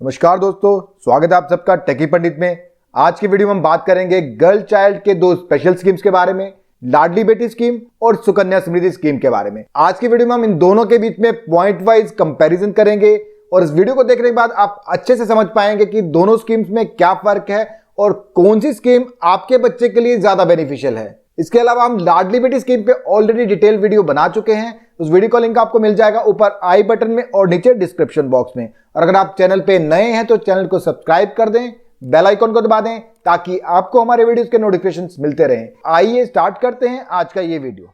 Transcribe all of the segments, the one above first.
नमस्कार दोस्तों, स्वागत है आप सबका टेकी पंडित में। आज की वीडियो में हम बात करेंगे गर्ल चाइल्ड के दो स्पेशल स्कीम्स के बारे में, लाडली बेटी स्कीम और सुकन्या समृद्धि स्कीम के बारे में। आज की वीडियो में हम इन दोनों के बीच में पॉइंट वाइज कंपैरिजन करेंगे और इस वीडियो को देखने के बाद आप अच्छे से समझ पाएंगे कि दोनों स्कीम्स में क्या फर्क है और कौन सी स्कीम आपके बच्चे के लिए ज्यादा बेनिफिशियल है। इसके अलावा हम लाडली बेटी स्कीम पे ऑलरेडी डिटेल वीडियो बना चुके हैं। उस वीडियो का लिंक आपको मिल जाएगा ऊपर आई बटन में और नीचे डिस्क्रिप्शन बॉक्स में। और अगर आप चैनल पे नए हैं तो चैनल को सब्सक्राइब कर दें, बेल आइकन को दबा दें ताकि आपको हमारे वीडियोस के नोटिफिकेशंस मिलते रहें। आइए स्टार्ट करते हैं आज का ये वीडियो।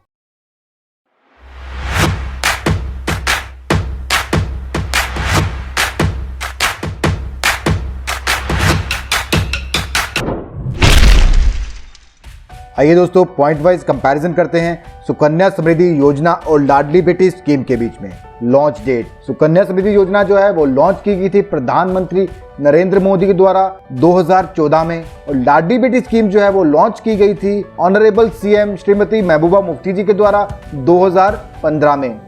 आइए दोस्तों, पॉइंट वाइज कंपैरिजन करते हैं सुकन्या समृद्धि योजना और लाडली बेटी स्कीम के बीच में। लॉन्च डेट, सुकन्या समृद्धि योजना जो है वो लॉन्च की गई थी प्रधानमंत्री नरेंद्र मोदी के द्वारा 2014 में और लाडली बेटी स्कीम जो है वो लॉन्च की गई थी ऑनरेबल सीएम श्रीमती महबूबा मुफ्ती जी के द्वारा 2015 में।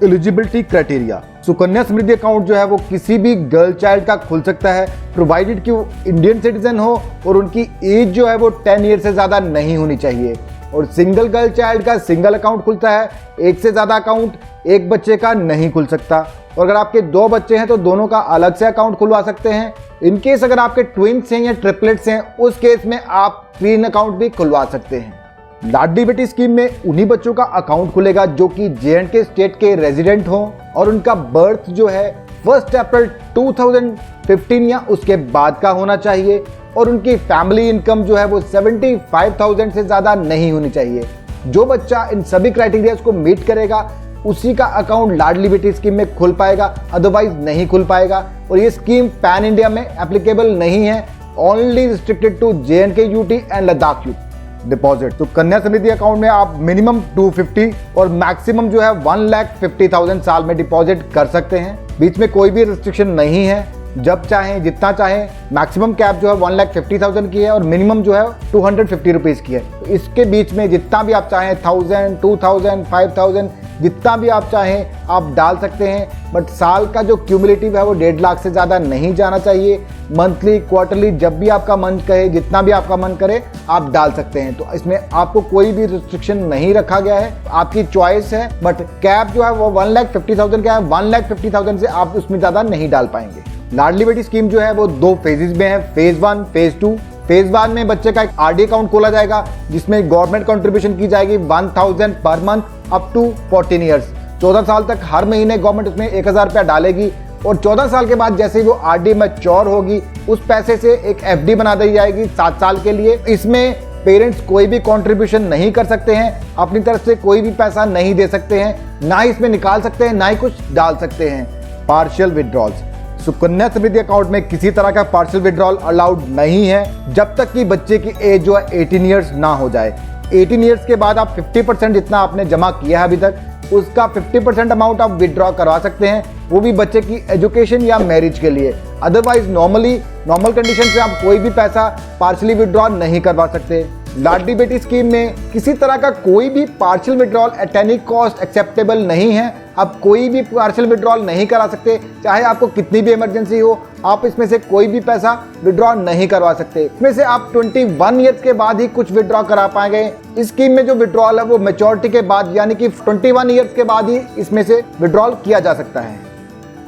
Eligibility criteria, Sukanya Samriddhi account जो है वो किसी भी गर्ल चाइल्ड का खुल सकता है प्रोवाइडेड कि वो इंडियन सिटीजन हो और उनकी एज जो है वो 10 ईयर से ज्यादा नहीं होनी चाहिए। और सिंगल गर्ल चाइल्ड का सिंगल अकाउंट खुलता है, एक से ज्यादा अकाउंट एक बच्चे का नहीं खुल सकता। और अगर आपके दो बच्चे हैं तो दोनों का अलग से अकाउंट खुलवा सकते हैं। इनकेस अगर आपके ट्विंस हैं या ट्रिपलेट्स हैं उस केस में आप ट्विन अकाउंट भी खुलवा सकते हैं। लाडली बेटी स्कीम में उन्हीं बच्चों का अकाउंट खुलेगा जो कि J&K स्टेट के रेजिडेंट हों और उनका बर्थ जो है 1 अप्रैल 2015 या उसके बाद का होना चाहिए और उनकी फैमिली इनकम जो है वो 75,000 से ज़्यादा नहीं होनी चाहिए। जो बच्चा इन सभी क्राइटेरियाज को मीट करेगा उसी का अकाउंट लाडली बेटी स्कीम में खुल पाएगा, अदरवाइज नहीं खुल पाएगा। और ये स्कीम पैन इंडिया में एप्लीकेबल नहीं है, only restricted to J&K UT and Ladakh UT. Deposit, तो कन्या समृद्धि अकाउंट में आप मिनिमम 250 और मैक्सिमम जो है 1,50,000 साल में डिपॉजिट कर सकते हैं। बीच में कोई भी रिस्ट्रिक्शन नहीं है, जब चाहें जितना चाहें। मैक्सिमम कैप जो है 1,50,000 की है और मिनिमम जो है 250 रुपीज़ की है। तो इसके बीच में जितना भी आप चाहें 1000, 2000, 5000 जितना भी आप चाहें आप डाल सकते हैं। बट साल का जो क्यूमुलेटिव है वो 1.5 लाख से ज़्यादा नहीं जाना चाहिए। मंथली, क्वार्टरली, जब भी आपका मन कहे, जितना भी आपका मन करे आप डाल सकते हैं। तो इसमें आपको कोई भी रिस्ट्रिक्शन नहीं रखा गया है, आपकी चॉइस है। बट कैप जो है वो 1,50,000 का है, 1,50,000 से आप उसमें ज़्यादा नहीं डाल पाएंगे। लाडली बेटी स्कीम जो है वो 2 फेजेज में है, फेज 1, फेज 2। फेज 1 में बच्चे का एक आरडी अकाउंट खोला जाएगा जिसमें गवर्नमेंट कंट्रीब्यूशन की जाएगी 1,000 per month up to 14 years. 14 साल तक हर महीने गवर्नमेंट उसमें 1,000 रुपया डालेगी और 14 साल के बाद जैसे ही वो आरडी मैच्योर होगी उस पैसे से एक एफडी बना दी जाएगी 7 साल के लिए। इसमें पेरेंट्स कोई भी कंट्रीब्यूशन नहीं कर सकते हैं, अपनी तरफ से कोई भी पैसा नहीं दे सकते हैं, ना ही इसमें निकाल सकते हैं ना ही कुछ डाल सकते हैं। Partial withdrawals, Sukanya Samriddhi account में किसी तरह का पार्शियल विड्रॉल अलाउड नहीं है जब तक कि बच्चे की एज जो है 18 ईयर्स ना हो जाए। 18 ईयर्स के बाद आप 50% जितना आपने जमा किया है अभी तक उसका 50% अमाउंट आप विड्रॉ करवा सकते हैं, वो भी बच्चे की एजुकेशन या मैरिज के लिए। अदरवाइज नॉर्मल कंडीशन से आप कोई भी पैसा पार्शियली विड्रॉ नहीं करवा सकते। लाडली बेटी स्कीम में किसी तरह का कोई भी partial withdrawal at any cost acceptable नहीं है। आप कोई भी पार्शियल विड्रॉल नहीं करा सकते, चाहे आपको कितनी भी इमरजेंसी हो, आप इसमें से कोई भी पैसा विड्रॉ नहीं करवा सकते। इसमें से आप 21 ईयर्स के बाद ही कुछ विड्रॉ करा पाएंगे। इस स्कीम में जो विड्रॉल है वो मैच्योरिटी के बाद यानी कि 21 ईयर्स के बाद ही इसमें से विड्रॉल किया जा सकता है।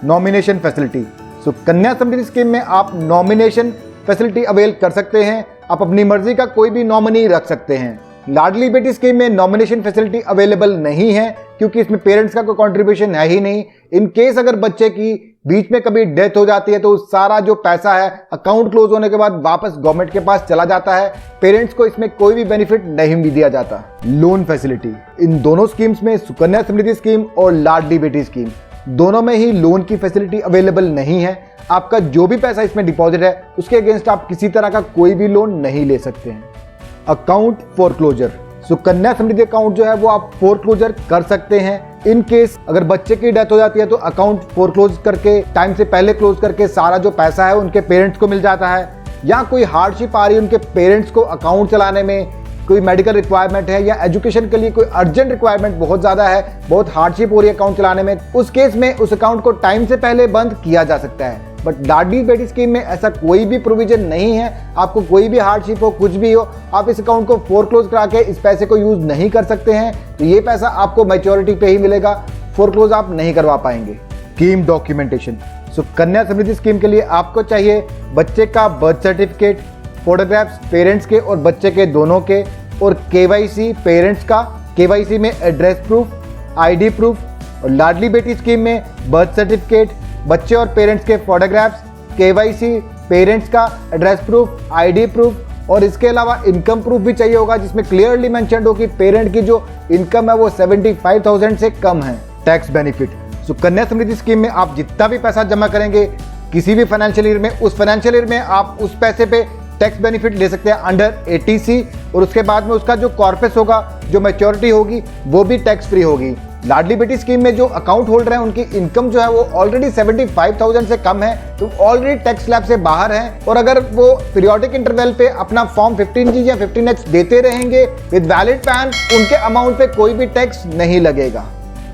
Nomination facility, Sukanya Samriddhi scheme में आप नॉमिनेशन फैसिलिटी अवेल कर सकते हैं, आप अपनी मर्जी का कोई भी नॉमिनी रख सकते हैं। लाडली बेटी स्कीम में नॉमिनेशन फैसिलिटी अवेलेबल नहीं है क्योंकि इसमें पेरेंट्स का कोई कंट्रीब्यूशन है ही नहीं। इन केस अगर बच्चे की बीच में कभी डेथ हो जाती है तो सारा जो पैसा है अकाउंट क्लोज होने के बाद वापस गवर्नमेंट के पास चला जाता है, पेरेंट्स को इसमें कोई भी बेनिफिट नहीं भी दिया जाता। लोन फैसिलिटी, इन दोनों स्कीम्स में सुकन्या समृद्धि स्कीम और लाडली बेटी स्कीम दोनों में ही लोन की फैसिलिटी अवेलेबल नहीं है। आपका जो भी पैसा इसमें डिपॉजिट है उसके अगेंस्ट आप किसी तरह का कोई भी लोन नहीं ले सकते हैं। Account foreclosure, Sukanya Samriddhi account जो है वो आप फोरक्लोजर कर सकते हैं। इन केस अगर बच्चे की डेथ हो जाती है तो अकाउंट फोरक्लोज करके टाइम से पहले क्लोज करके सारा जो पैसा है उनके पेरेंट्स को मिल जाता है। या कोई हार्डशिप आ रही है उनके पेरेंट्स को अकाउंट चलाने में, कोई मेडिकल रिक्वायरमेंट है या एजुकेशन के लिए कोई अर्जेंट रिक्वायरमेंट बहुत ज़्यादा है, बहुत हार्डशिप हो रही है अकाउंट चलाने में, उस केस में उस अकाउंट को टाइम से पहले बंद किया जा सकता है। बट लाडली बेटी स्कीम में ऐसा कोई भी प्रोविजन नहीं है। आपको कोई भी हार्डशिप हो, कुछ भी हो, आप इस अकाउंट को फोरक्लोज करा के इस पैसे को यूज नहीं कर सकते हैं। तो ये पैसा आपको मैच्योरिटी पे ही मिलेगा, फोरक्लोज आप नहीं करवा पाएंगे। Scheme documentation. Sukanya Samriddhi scheme के लिए आपको चाहिए बच्चे का बर्थ सर्टिफिकेट, फोटोग्राफ्स पेरेंट्स के और बच्चे के दोनों के, और केवाईसी पेरेंट्स का, केवाईसी में एड्रेस प्रूफ, आईडी प्रूफ। और लाडली बेटी स्कीम में बर्थ सर्टिफिकेट, बच्चे और पेरेंट्स के फोटोग्राफ्स, केवाईसी पेरेंट्स का एड्रेस प्रूफ, आईडी प्रूफ, और इसके अलावा इनकम प्रूफ भी चाहिए होगा जिसमें क्लियरली मेंशन्ड हो कि पेरेंट की जो इनकम है वो 75,000 से कम है। Tax benefit. Sukanya Samriddhi scheme में आप जितना भी पैसा जमा करेंगे किसी भी फाइनेंशियल ईयर में, उस फाइनेंशियल ईयर में आप उस पैसे पे टैक्स बेनिफिट ले सकते हैं अंडर 80C, और उसके बाद में उसका जो कॉर्पस होगा, जो मैच्योरिटी होगी, वो भी टैक्स फ्री होगी। लाडली बेटी स्कीम में जो अकाउंट होल्डर हैं उनकी इनकम जो है वो ऑलरेडी 75,000 से कम है, तो ऑलरेडी टैक्स स्लैब से बाहर है। और अगर वो पीरियोडिक इंटरवल पे अपना फॉर्म 15G या 15H देते रहेंगे विद वैलिड पैन, उनके अमाउंट पे कोई भी टैक्स नहीं लगेगा।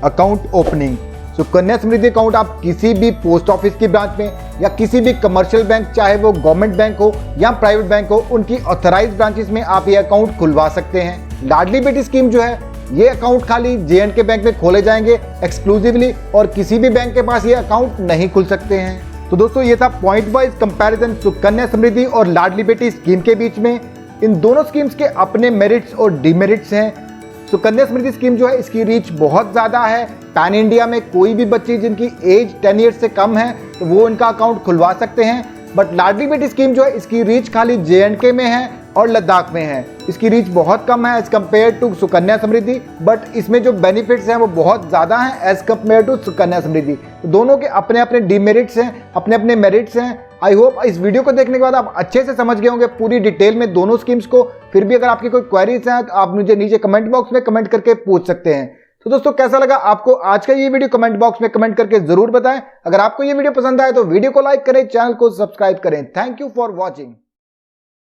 Account opening. Sukanya Samriddhi account आप किसी भी पोस्ट ऑफिस की ब्रांच में या किसी भी कमर्शियल बैंक, चाहे वो गवर्नमेंट बैंक हो या प्राइवेट बैंक हो, उनकी ऑथराइज्ड ब्रांचेस में आप ये अकाउंट खुलवा सकते हैं। लाडली बेटी स्कीम जो है ये अकाउंट खाली J&K बैंक में खोले जाएंगे एक्सक्लूसिवली, और किसी भी बैंक के पास ये अकाउंट नहीं खुल सकते हैं। तो दोस्तों ये था point wise comparison Sukanya Samriddhi और लाडली बेटी स्कीम के बीच में। इन दोनों स्कीम्स के अपने मेरिट्स और डिमेरिट्स हैं। सुकन्या समृद्धि स्कीम जो है इसकी रीच बहुत ज़्यादा है। पैन इंडिया में कोई भी बच्ची जिनकी एज 10 ईयर्स से कम है तो वो इनका अकाउंट खुलवा सकते हैं। बट लाडली बेटी स्कीम जो है इसकी रीच खाली J&K में है और लद्दाख में है। इसकी रीच बहुत कम है as compared to Sukanya Samriddhi, but इसमें जो बेनिफिट्स हैं वो बहुत ज़्यादा हैं as compared to Sukanya Samriddhi. दोनों के अपने अपने डिमेरिट्स हैं, अपने अपने मेरिट्स हैं। आई होप इस वीडियो को देखने के बाद आप अच्छे से समझ गए होंगे पूरी डिटेल में दोनों स्कीम्स को। फिर भी अगर आपकी कोई क्वेरीज हैं तो आप मुझे नीचे कमेंट बॉक्स में कमेंट करके पूछ सकते हैं। तो दोस्तों कैसा लगा आपको आज का ये वीडियो, कमेंट बॉक्स में कमेंट करके जरूर बताएं। अगर आपको ये वीडियो पसंद आए तो वीडियो को लाइक करें, चैनल को सब्सक्राइब करें। Thank you for watching.